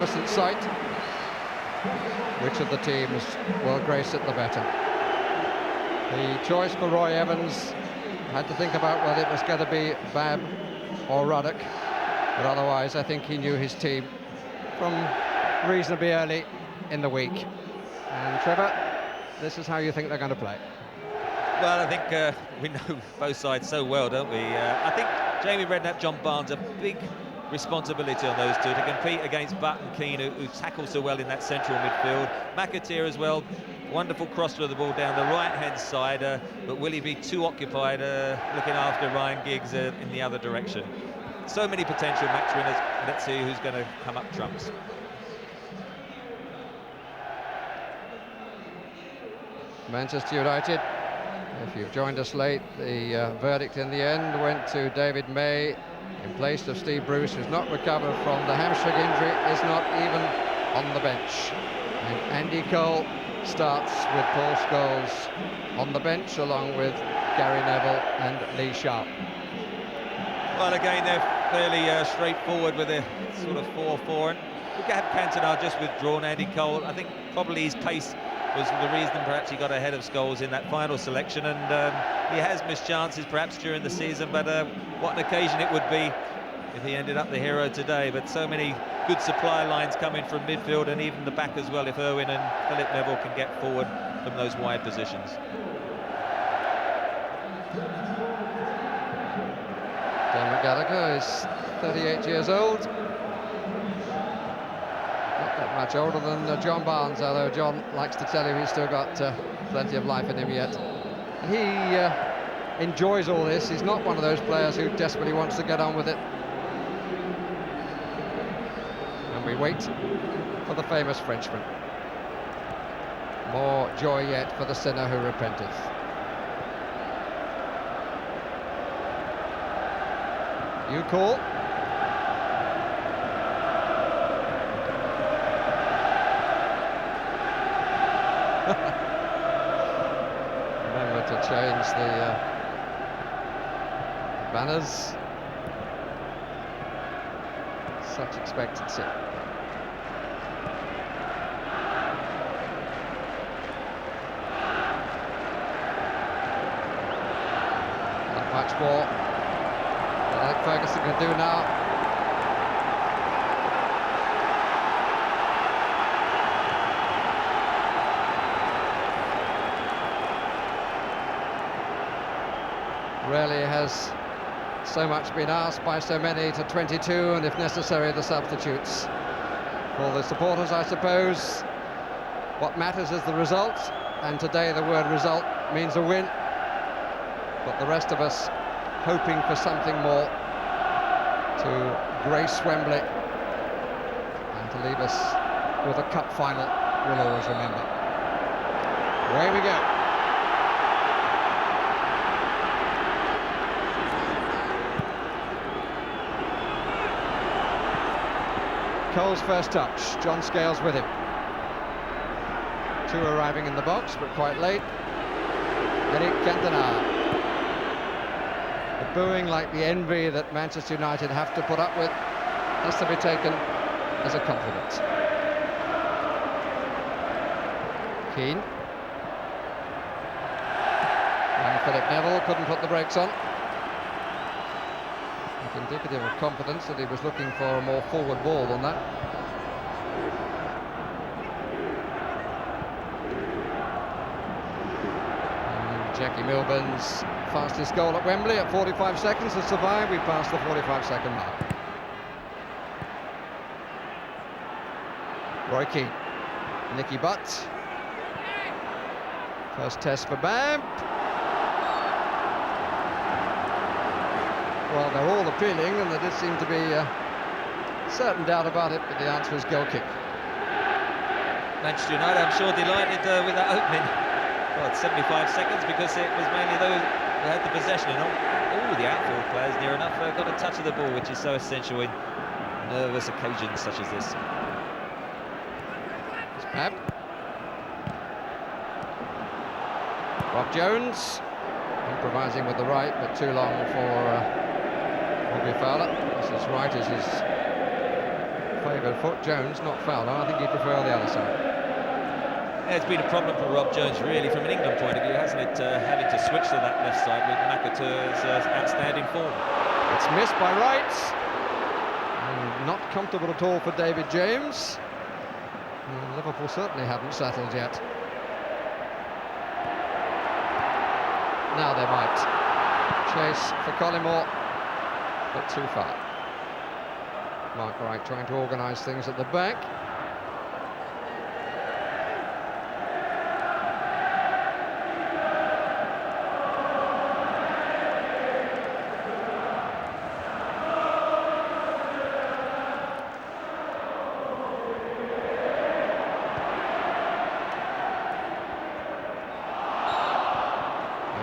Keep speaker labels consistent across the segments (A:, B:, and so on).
A: Innocent sight. Which of the teams will grace it the better? The choice for Roy Evans had to think about whether it was going to be Babb or Ruddock, but otherwise I think he knew his team from reasonably early in the week. And Trevor, this is how you think they're going to play.
B: Well, I think we know both sides so well, don't we? I think Jamie Redknapp, John Barnes, a big responsibility on those two to compete against Butt and Keane, who tackle so well in that central midfield. McAteer as well, wonderful crosser of the ball down the right-hand side, but will he be too occupied looking after Ryan Giggs in the other direction? So many potential match winners. Let's see who's going to come up trumps.
A: Manchester United, if you've joined us late, the verdict in the end went to David May in place of Steve Bruce, who's not recovered from the hamstring injury, is not even on the bench. And Andy Cole starts with Paul Scholes on the bench, along with Gary Neville and Lee Sharp.
B: Well, again, they're fairly straightforward with a sort of 4-4. And Gab Cantona just withdrawn. Andy Cole, I think probably his pace was the reason perhaps he got ahead of Scholes in that final selection, and he has missed chances perhaps during the season, but what an occasion it would be if he ended up the hero today. But so many good supply lines coming from midfield and even the back as well, if Irwin and Philip Neville can get forward from those wide positions.
A: Dermot Gallagher is 38 years old. Not much older than John Barnes, although John likes to tell you he's still got plenty of life in him yet. He enjoys all this. He's not one of those players who desperately wants to get on with it. And we wait for the famous Frenchman. More joy yet for the sinner who repenteth. You call. Remember to change the banners. Such expectancy. Not much more that Ferguson can do now. Rarely has so much been asked by so many to 22, and if necessary the substitutes. For the supporters, I suppose, what matters is the result, and today the word result means a win, but the rest of us hoping for something more to grace Wembley and to leave us with a cup final we'll always remember. Away we go. Cole's first touch, John Scales with him. Two arriving in the box, but quite late. Eric Cantona. The booing, like the envy that Manchester United have to put up with, has to be taken as a compliment. Keane. And Philip Neville couldn't put the brakes on. Indicative of confidence that he was looking for a more forward ball than that. And Jackie Milburn's fastest goal at Wembley at 45 seconds has survived. We passed the 45-second mark. Roy Keane, Nicky Butt. First test for Babb. Well, they're all appealing, and there did seem to be certain doubt about it, but the answer is goal kick.
B: Manchester United, I'm sure, delighted with that opening. Well, it's 75 seconds because it was mainly those who had the possession, and all the outfield players near enough got a touch of the ball, which is so essential in nervous occasions such as this.
A: It's Babb. Rob Jones improvising with the right, but too long for Robbie Fowler. This is right as his Very good foot. Jones not fouled. I think he'd prefer the other side.
B: Yeah, it's been a problem for Rob Jones, really, from an England point of view, hasn't it? Having to switch to that left side with McAteer's outstanding form.
A: It's missed by Wright. And not comfortable at all for David James. And Liverpool certainly haven't settled yet. Now they might. Chase for Collymore, but too far. Mark Wright trying to organise things at the back.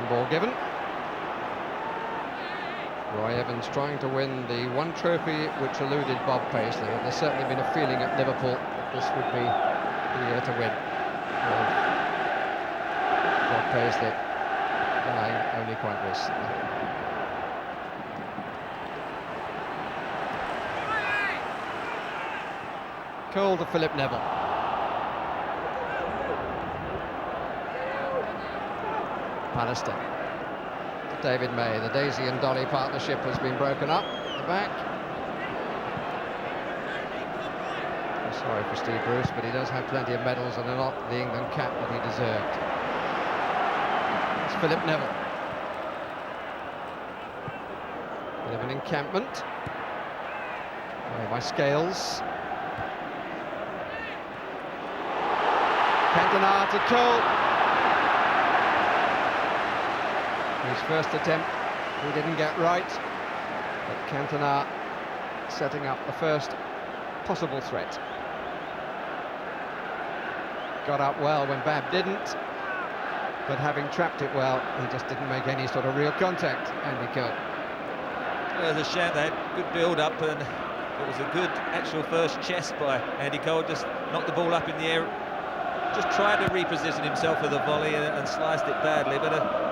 A: Ball given. Roy Evans trying to win the one trophy which eluded Bob Paisley. There's certainly been a feeling at Liverpool that this would be the year to win. Bob Paisley dying only quite recently. Cole to Philip Neville. Pallister to David May. The Daisy and Dolly partnership has been broken up at the back. I'm sorry for Steve Bruce, but he does have plenty of medals and not the England cap that he deserved. It's Philip Neville. Bit of an encampment. By Scales. Cantona to Cole. His first attempt he didn't get right, but Cantona setting up the first possible threat. Got up well when Babb didn't, but having trapped it well, he just didn't make any sort of real contact, Andy Cole.
B: Well, it was a shame. They had good build-up, and it was a good actual first chest by Andy Cole. Just knocked the ball up in the air, just tried to reposition himself with a volley and sliced it badly, but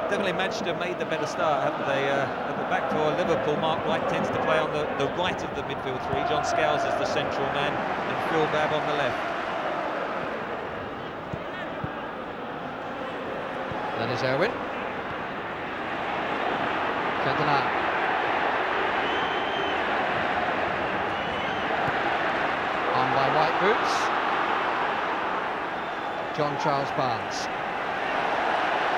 B: definitely Manchester made the better start, haven't they? At the back for Liverpool, Mark Wright tends to play on the right of the midfield three. John Scales is the central man, and Phil Babb on the left.
A: Then is Irwin. Cantona. On by White Boots. John Charles Barnes.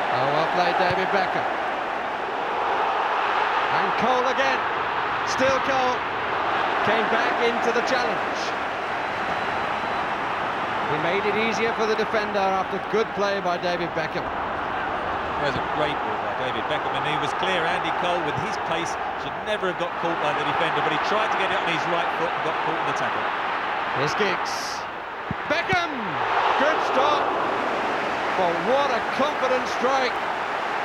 A: Oh, well played, David Beckham. And Cole again. Still Cole. Came back into the challenge. He made it easier for the defender after good play by David Beckham.
B: It was a great ball by David Beckham, and he was clear. Andy Cole, with his pace, should never have got caught by the defender, but he tried to get it on his right foot and got caught in the tackle.
A: Here's Giggs. Beckham! Good stop. Well, what a confident strike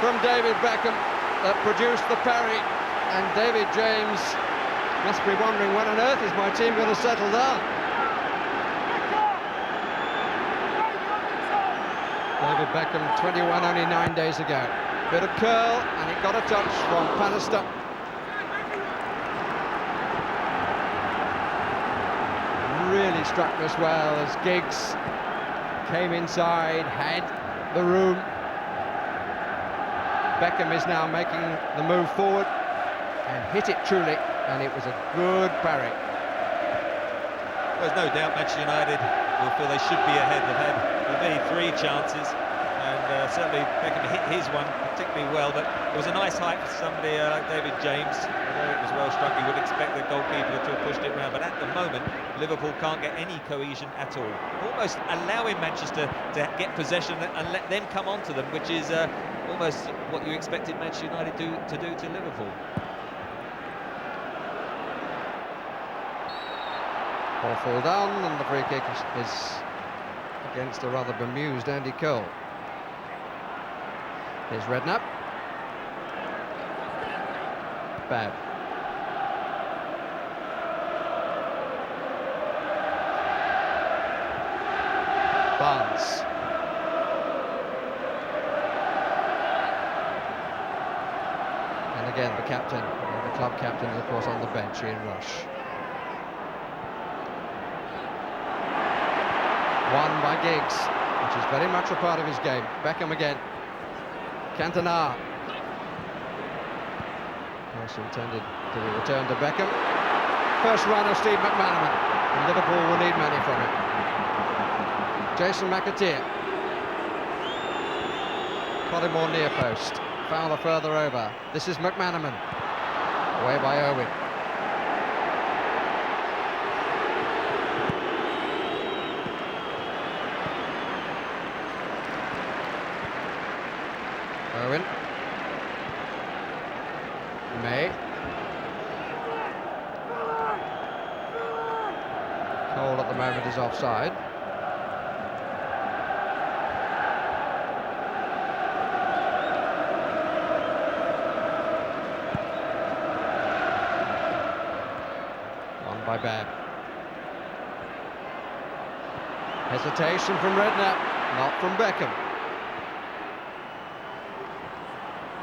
A: from David Beckham that produced the parry, and David James must be wondering, when on earth is my team going to settle down? David Beckham, 21, only 9 days ago. Bit of curl, and he got a touch from Pallister. Really struck us well as Giggs came inside, had the room. Beckham is now making the move forward and hit it truly, and it was a good parry.
B: There's no doubt Manchester United will feel they should be ahead. They've had maybe 3 chances, and certainly Beckham hit his one particularly well, but it was a nice height for somebody like David James. Although it was well struck, you would expect the goalkeeper to have pushed it round, but at the moment Liverpool can't get any cohesion at all, almost allowing Manchester to get possession and let them come onto them, which is almost what you expected Manchester United to do to Liverpool.
A: Ball fall down, and the free kick is against a rather bemused Andy Cole. Here's Redknapp. Babb. Barnes. And again the captain, the club captain, of course, on the bench, Ian Rush. Won by Giggs, which is very much a part of his game. Beckham again. Cantona. Pass intended to be returned to Beckham. First run of Steve McManaman, and Liverpool will need many from him. Jason McAteer. Collymore near post. Fowler further over. This is McManaman. Away by Irwin. Irwin. May. Cole at the moment is offside. On by Babb. Hesitation from Redknapp, not from Beckham.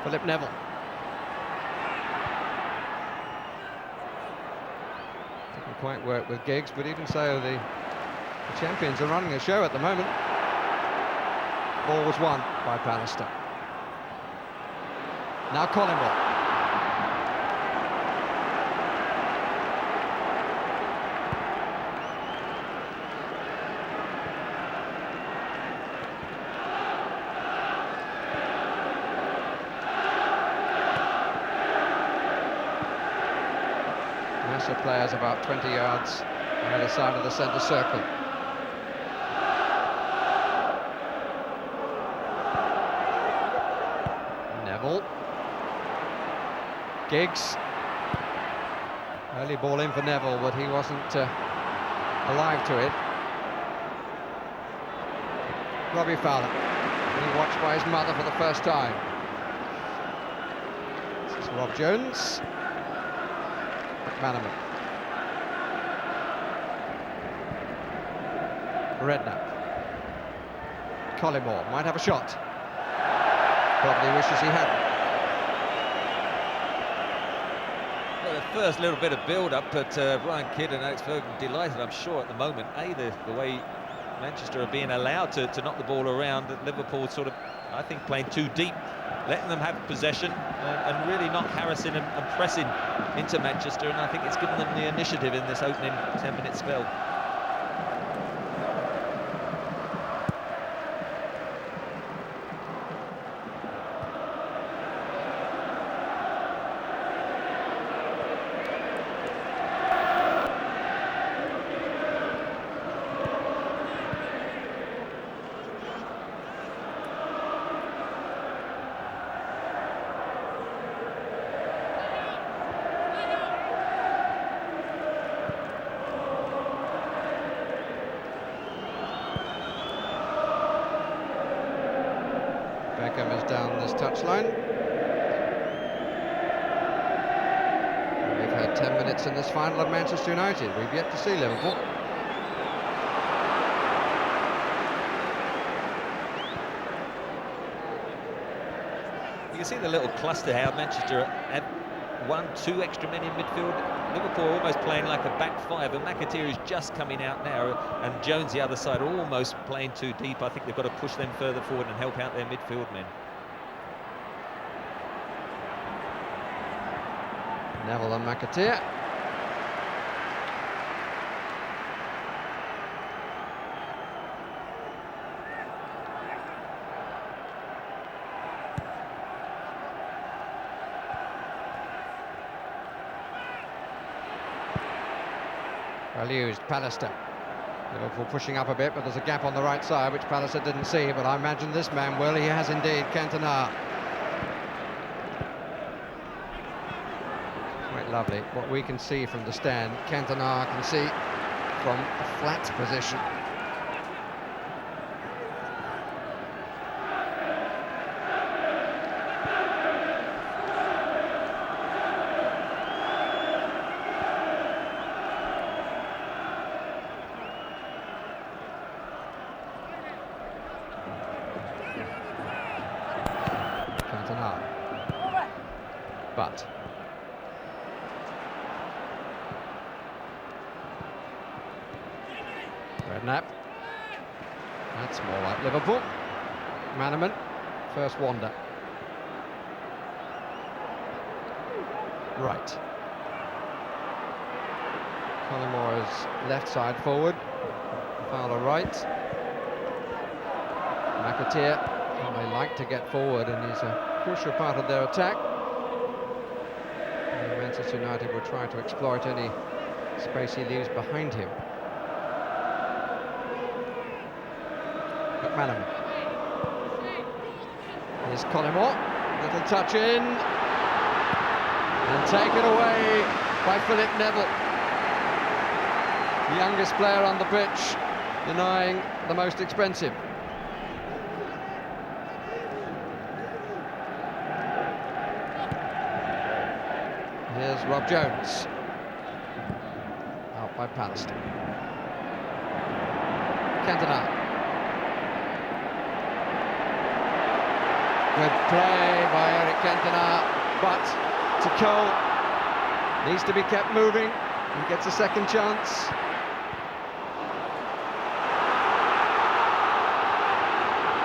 A: Philip Neville. Didn't quite work with Giggs, but even so, the champions are running a show at the moment. Ball was won by Pallister. Now Collymore. Massive players about 20 yards on either side of the centre circle. Neville. Giggs. Early ball in for Neville, but he wasn't alive to it. Robbie Fowler, being watched by his mother for the first time. This is Rob Jones. McManaman. Redknapp. Collymore might have a shot. Probably wishes he hadn't.
B: Well, the first little bit of build-up, but Brian Kidd and Alex Ferguson delighted, I'm sure, at the moment. The way Manchester are being allowed to knock the ball around, that Liverpool sort of, I think, playing too deep, letting them have possession and really not harassing and pressing into Manchester, and I think it's given them the initiative in this opening 10-minute spell.
A: Beckham is down this touchline. We've had 10 minutes in this final of Manchester United. We've yet to see Liverpool.
B: You can see the little cluster how Manchester had 1-2 extra men in midfield. Liverpool are almost playing like a back five, and McAteer is just coming out now, and Jones the other side are almost playing too deep. I think they've got to push them further forward and help out their midfield men.
A: Neville and McAteer. Well used, Pallister. Liverpool pushing up a bit, but there's a gap on the right side, which Pallister didn't see, but I imagine this man will. He has indeed, Cantona. Quite lovely. What we can see from the stand, Cantona can see from a flat position. But Redknapp. That's more like Liverpool. Manaman, first wander. Right. Collymore is left side forward. Fowler right. McAteer, they like to get forward, and he's a crucial part of their attack. And Manchester United will try to exploit any space he leaves behind him. McManaman. Here's Collymore. Little touch in. And taken away by Philip Neville. The youngest player on the pitch, denying the most expensive. Here's Rob Jones. Out by Pallister. Cantona. Good play by Eric Cantona, but to Cole, needs to be kept moving. He gets a second chance.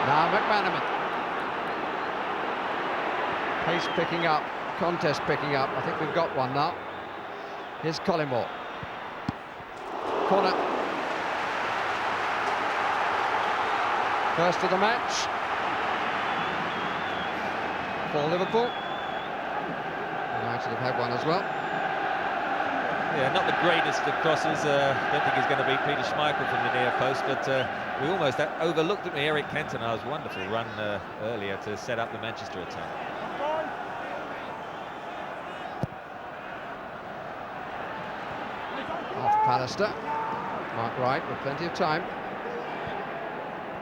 A: Now McManaman. Pace picking up, contest picking up. I think we've got one now. Here's Collymore. Corner. First of the match for Liverpool. United have had one as well.
B: Yeah, not the greatest of crosses. Don't think he's going to beat Peter Schmeichel from the near post, but we almost overlooked at me Eric Cantona's wonderful run earlier to set up the Manchester attack.
A: Off Pallister. Mark Wright with plenty of time.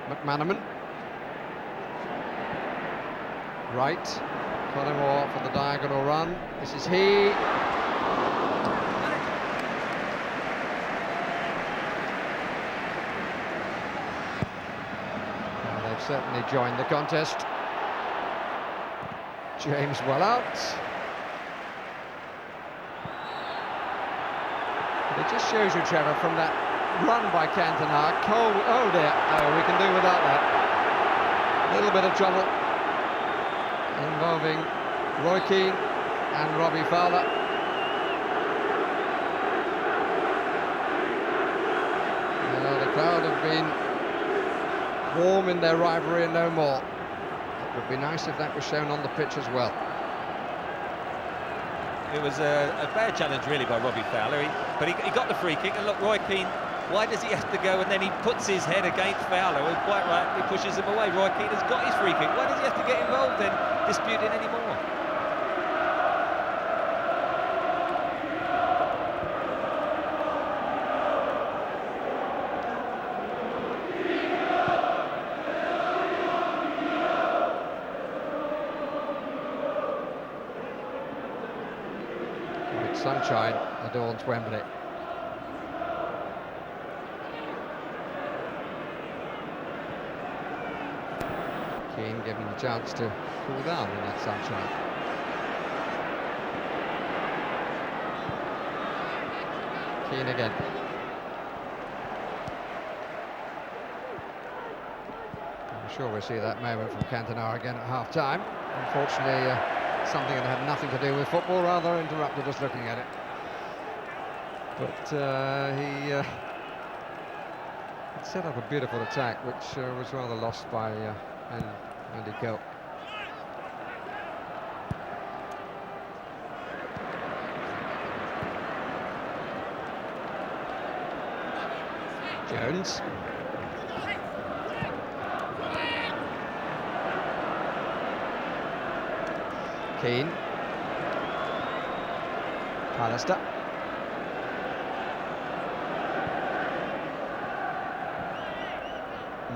A: McManaman. Right. Collymore for the diagonal run. This is he. They've certainly joined the contest. James well out. But it just shows you, Trevor, from that run by Cantona, Cole, oh dear, oh, we can do without that. A little bit of trouble involving Roy Keane and Robbie Fowler. The crowd have been warm in their rivalry and no more. It would be nice if that was shown on the pitch as well.
B: It was a bad challenge really by Robbie Fowler, but he got the free kick, and look, Roy Keane, why does he have to go and then he puts his head against Fowler, and quite right, he pushes him away. Roy Keane has got his free kick, why does he have to get involved in disputing anymore?
A: Sunshine adorns Wembley. Keane given the chance to cool down in that sunshine. Keane again. I'm sure we'll see that moment from Cantona again at half-time. Unfortunately, something that had nothing to do with football, rather interrupted us looking at it. But he set up a beautiful attack, which was rather lost by Andy Cole. Jones. Keane. Pallister.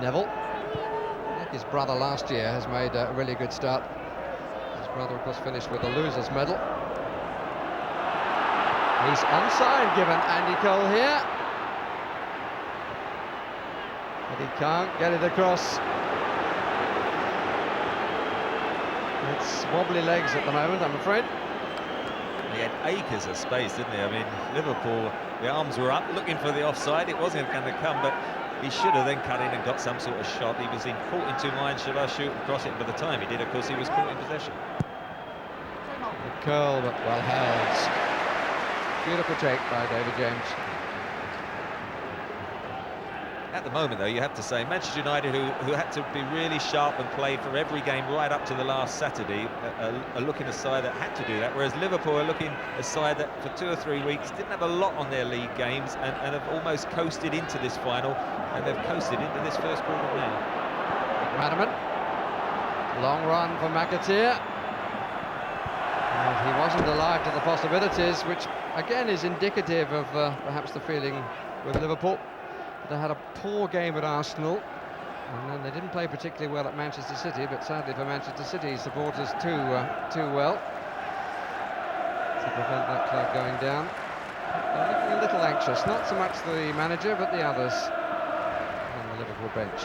A: Neville. I think his brother last year has made a really good start. His brother, of course, finished with a loser's medal. He's onside given Andy Cole here. But he can't get it across. It's wobbly legs at the moment, I'm afraid.
B: He had acres of space, didn't he? I mean, Liverpool, the arms were up, looking for the offside. It wasn't going to come, but He should have then cut in and got some sort of shot. He was caught in two minds, should I shoot and cross it? By the time he did, of course, he was caught in possession.
A: The curl, but well held. Beautiful take by David James.
B: At the moment, though, you have to say, Manchester United, who had to be really sharp and play for every game right up to the last Saturday, are looking a side that had to do that, whereas Liverpool are looking a side that for 2 or 3 weeks didn't have a lot on their league games and have almost coasted into this final, and they've coasted into this first quarter now.
A: Manaman, long run for McAteer. He wasn't alive to the possibilities, which again is indicative of perhaps the feeling with Liverpool. They had a poor game at Arsenal, and then they didn't play particularly well at Manchester City, but sadly for Manchester City supporters too well to prevent that club going down. They're looking a little anxious, not so much the manager but the others on the Liverpool bench.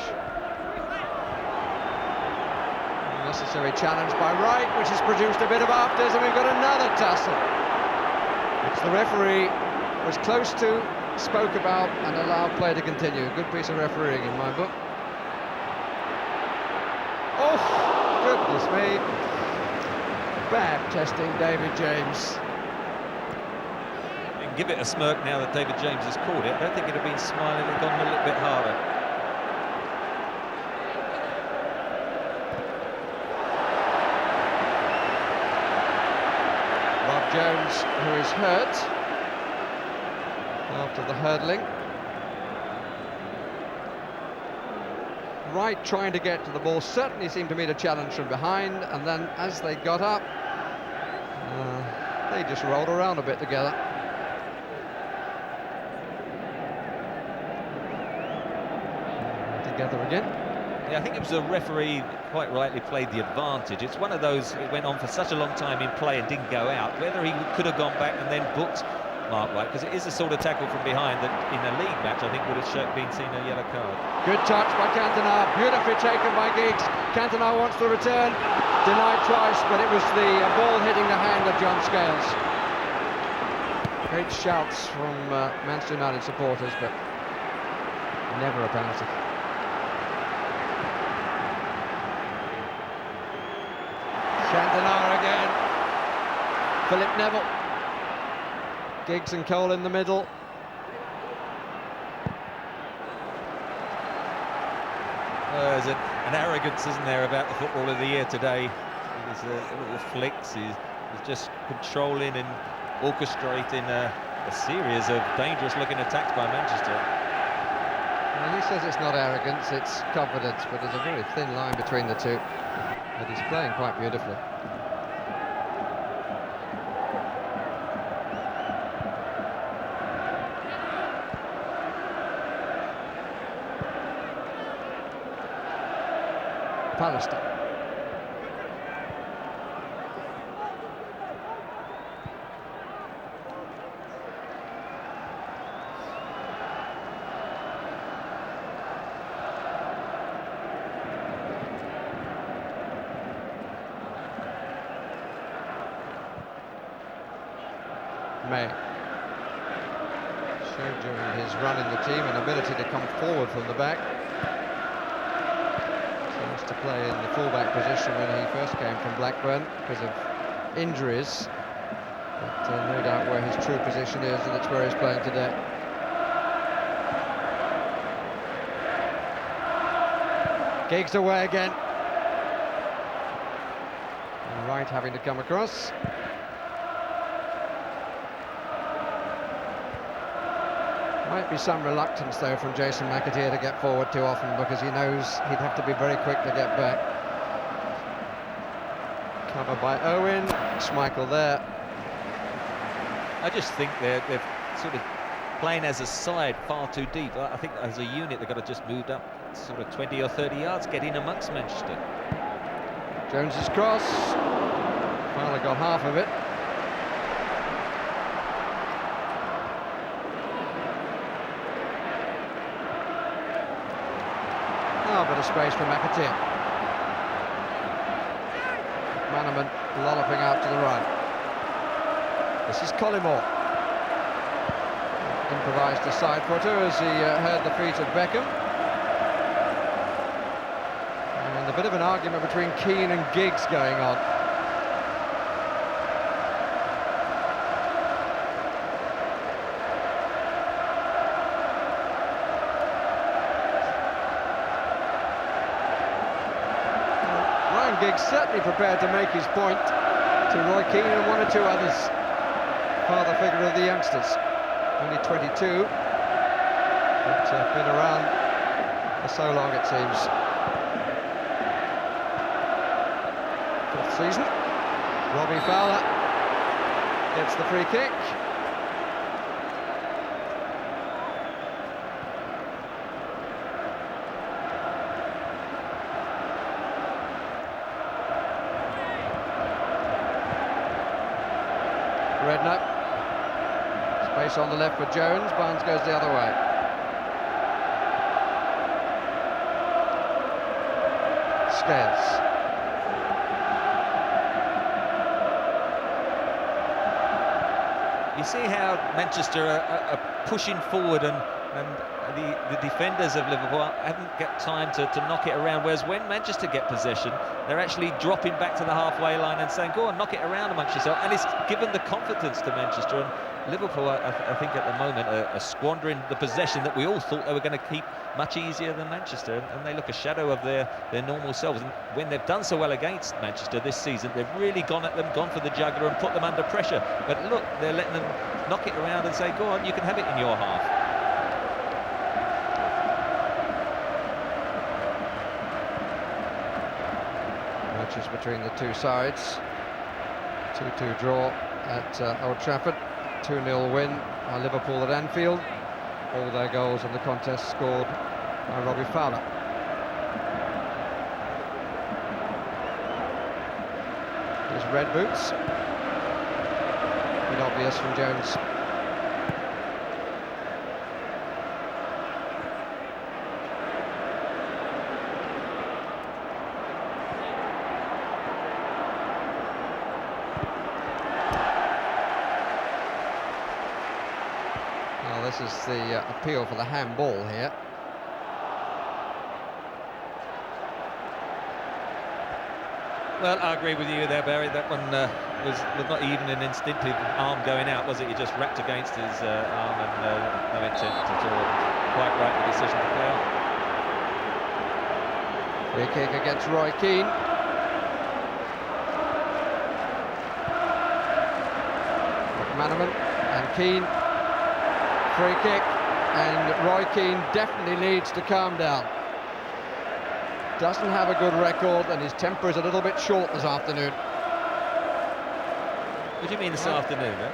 A: Unnecessary challenge by Wright, which has produced a bit of afters, and we've got another tussle, which the referee was close to, spoke about and allowed play to continue. Good piece of refereeing in my book. Oh, goodness me. Bad testing, David James.
B: You can give it a smirk now that David James has called it. I don't think it'd have been smiling and gone a little bit harder.
A: Rob Jones, who is hurt after the hurdling. Wright trying to get to the ball certainly seemed to meet a challenge from behind, and then as they got up, they just rolled around a bit together. Together again.
B: Yeah, I think it was the referee that quite rightly played the advantage. It's one of those, it went on for such a long time in play and didn't go out. Whether he could have gone back and then booked Mark Wright, because it is the sort of tackle from behind that in a league match I think would have been seen a yellow card. Good
A: touch by Cantona, beautifully taken by Giggs. Cantona wants the return, denied twice, but it was the ball hitting the hand of John Scales. Great shouts from Manchester United supporters, but never a penalty. Cantona again. Philip Neville. Giggs and Cole in the middle.
B: There's an arrogance, isn't there, about the Football of the Year today. There's little flicks. He's just controlling and orchestrating a series of dangerous-looking attacks by Manchester.
A: Well, he says it's not arrogance, it's confidence, but there's a very thin line between the two. But he's playing quite beautifully. Palestine. May showed during his run in the team an ability to come forward from the back. To play in the fullback position when he first came from Blackburn because of injuries, but no doubt where his true position is, and it's where he's playing today. Giggs away again. And Wright having to come across. Might be some reluctance though from Jason McAteer to get forward too often, because he knows he'd have to be very quick to get back. Cover by Owen, Schmeichel there.
B: I just think they're sort of playing as a side far too deep. I think as a unit they've got to just move up sort of 20 or 30 yards, get in amongst Manchester.
A: Jones's cross, Fowler got half of it. A bit of space for McAteer. Manaman lolloping out to the right. This is Collymore. Improvised a side footer as he heard the feet of Beckham. a bit of an argument between Keane and Giggs going on. Giggs certainly prepared to make his point to Roy Keane and one or two others. Father figure of the youngsters, only 22, but been around for so long it seems. Fifth season. Robbie Fowler gets the free kick. Redknapp, space on the left for Jones, Barnes goes the other way. Scales.
B: You see how Manchester are pushing forward and the defenders of Liverpool haven't got time to knock it around, whereas when Manchester get possession, they're actually dropping back to the halfway line and saying, go on, knock it around amongst yourself, and it's given the confidence to Manchester. And Liverpool, I think at the moment, are squandering the possession that we all thought they were going to keep much easier than Manchester, and they look a shadow of their normal selves. And when they've done so well against Manchester this season, they've really gone at them, gone for the jugular and put them under pressure. But look, they're letting them knock it around and say, go on, you can have it in your half.
A: Matches between the two sides. 2-2 draw at Old Trafford. 2-0 win by Liverpool at Anfield. All their goals in the contest scored by Robbie Fowler. His red boots. A bit obvious from Jones. This is the appeal for the handball here.
B: Well, I agree with you there, Barry. That one was not even an instinctive arm going out, was it? He just wrapped against his arm and no intent at all. Quite right, the decision to play on.
A: Free kick against Roy Keane. McManaman and Keane. Free kick, and Roy Keane definitely needs to calm down. Doesn't have a good record, and his temper is a little bit short this afternoon.
B: What do you mean this afternoon, then?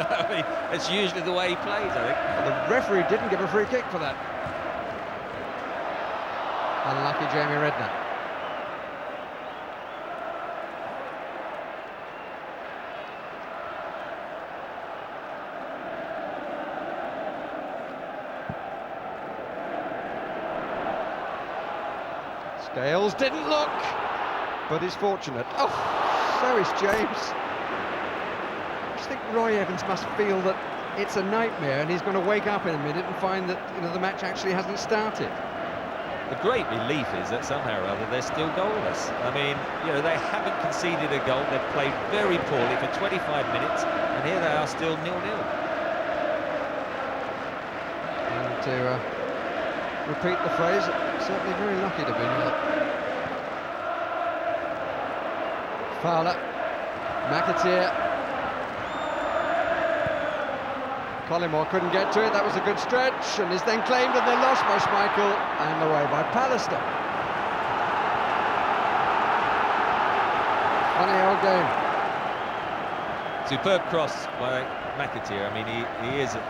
B: I mean, it's usually the way he plays, I think.
A: Well, the referee didn't give a free kick for that. Unlucky Jamie Redknapp. Scales didn't look, but is fortunate. Oh, so is James. I just think Roy Evans must feel that it's a nightmare and he's going to wake up in a minute and find that, you know, the match actually hasn't started.
B: The great relief is that somehow or other they're still goalless. I mean, you know, they haven't conceded a goal. They've played very poorly for 25 minutes, and here they are still 0-0.
A: And to repeat the phrase, certainly very lucky to be nil. Fowler, McAteer. Collymore couldn't get to it, that was a good stretch, and is then claimed and then lost by Schmeichel and away by Pallister. Funny old game.
B: Superb cross by McAteer. I mean, he is a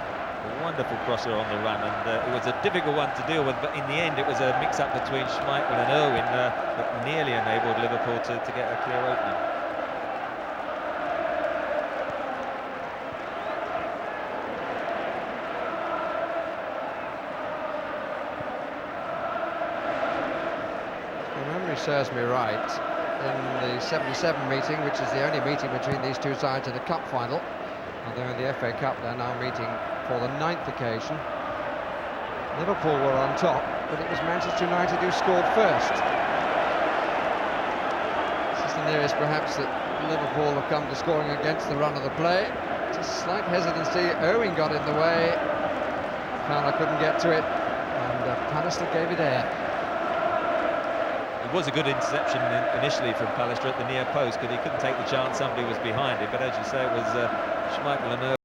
B: wonderful crosser on the run, and it was a difficult one to deal with, but in the end it was a mix-up between Schmeichel and Irwin that nearly enabled Liverpool to get a clear opening.
A: If memory serves me right, in the 77 meeting, which is the only meeting between these two sides in the cup final, although in the FA Cup they're now meeting for the 9th occasion, Liverpool were on top, but it was Manchester United who scored first. the nearest perhaps that Liverpool have come to scoring against the run of the play. Just slight hesitancy. Owen got in the way. Fowler couldn't get to it, and Pallister gave it air.
B: It was a good interception initially from Pallister at the near post, because he couldn't take the chance somebody was behind him. But as you say, it was Schmeichel and